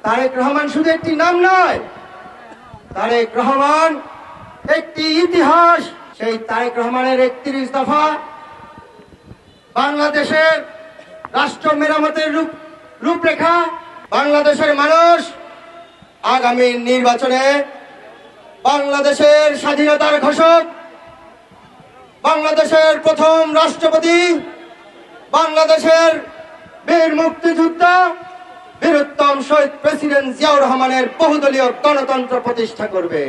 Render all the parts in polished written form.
তারেক রহমান শুধু একটি নাম নয়, তারেক রহমান একটি ইতিহাস। সেই তারেক রহমানের 31 দফা বাংলাদেশের রাষ্ট্র মেরামতের রূপরেখা। বাংলাদেশের মানুষ আগামী নির্বাচনে বাংলাদেশের স্বাধীনতার ঘোষক, বাংলাদেশের প্রথম রাষ্ট্রপতি, বাংলাদেশের বীর মুক্তিযোদ্ধা বীরোত্তম শহীদ প্রেসিডেন্ট জিয়াউর রহমানের বহুদলীয় গণতন্ত্র প্রতিষ্ঠা করবে।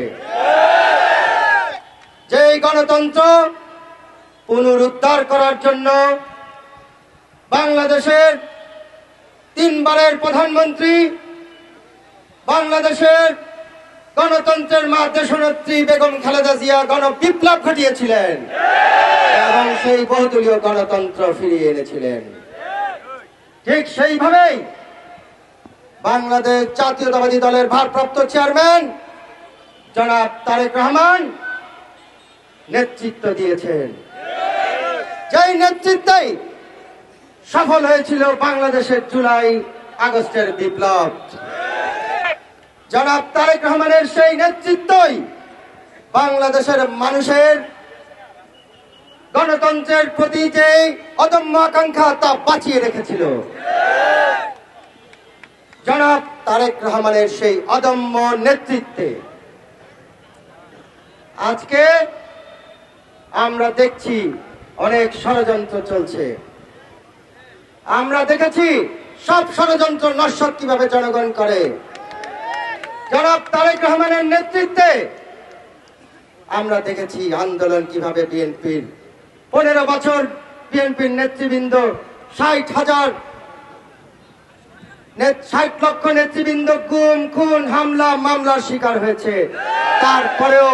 যেই গণতন্ত্র পুনরুদ্ধার করার জন্য বাংলাদেশের 3 বারের প্রধানমন্ত্রী, বাংলাদেশের গণতন্ত্রের মা দেশনেত্রী বেগম খালেদা জিয়া গণবিপ্লব ঘটিয়েছিলেন এবং সেই বহুদলীয় গণতন্ত্র ফিরিয়ে এনেছিলেন। ঠিক সেইভাবেই বাংলাদেশ জাতীয়তাবাদী দলের ভারপ্রাপ্ত চেয়ারম্যান জনাব তারেক রহমান নেতৃত্ব দিয়েছেন। যেই নেতৃত্বেই সফল হয়েছিল বাংলাদেশের জুলাই আগস্টের বিপ্লব। জনাব তারেক রহমানের সেই নেতৃত্বই বাংলাদেশের মানুষের গণতন্ত্রের প্রতি যে অদম্য আকাঙ্ক্ষা তা বাঁচিয়ে রেখেছিল। জনাব তারেক রহমানের সেই অদম্য নেতৃত্বে আজকে আমরা দেখছি অনেক ষড়যন্ত্র চলছে। আমরা দেখেছি সব ষড়যন্ত্র নস্যাৎ কিভাবে জনগণ করে। জনাব তারেক রহমানের নেতৃত্বে আমরা দেখেছি আন্দোলন কিভাবে বিএনপির 15 বছর বিএনপির নেতৃবৃন্দ 60 লক্ষ নেতৃবৃন্দ গুম, খুন, হামলা, মামলার শিকার হয়েছে, তারপরেও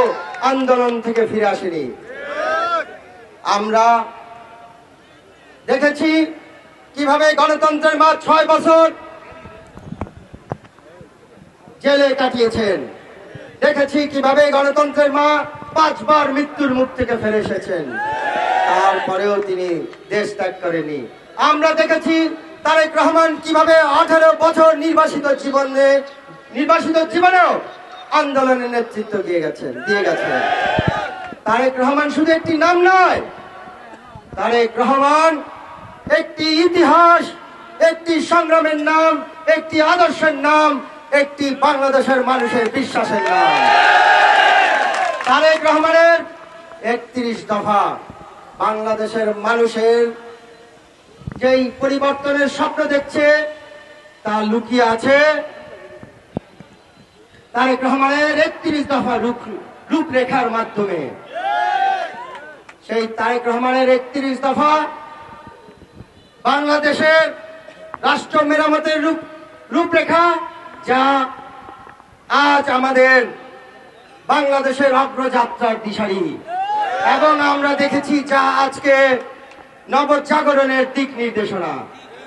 আন্দোলন থেকে ফিরে আসেনি। আমরা দেখেছি কিভাবে গণতন্ত্রের মা 6 বছর জেলে কাটিয়েছেন। দেখেছি কিভাবে গণতন্ত্রের মা 5 বার মৃত্যুর মুখ থেকে ফিরে এসেছেন, তারপরেও তিনি দেশ ত্যাগ করেনি। আমরা দেখেছি তারেক রহমান কিভাবে 18 বছর নির্বাসিত জীবনেও আন্দোলনের নেতৃত্ব দিয়ে গেছেন। তারেক রহমান শুধু একটি নাম নয়, তারেক রহমান একটি ইতিহাস, একটি সংগ্রামের নাম, একটি আদর্শের নাম, একটি বাংলাদেশের মানুষের বিশ্বাসের নাম। তারেক রহমানের 31 দফা বাংলাদেশের মানুষের যেই পরিবর্তনের স্বপ্ন দেখছে তা লুকিয়ে আছে তারেক রহমানের 31 দফা রূপরেখার মাধ্যমে। সেই তারেক রহমানের 31 দফা বাংলাদেশের রাষ্ট্র মেরামতের রূপরেখা, যা আজ আমাদের বাংলাদেশের অগ্রযাত্রার দিশারি। এবং আমরা দেখেছি যা আজকে নবজাগরণের দিক নির্দেশনা।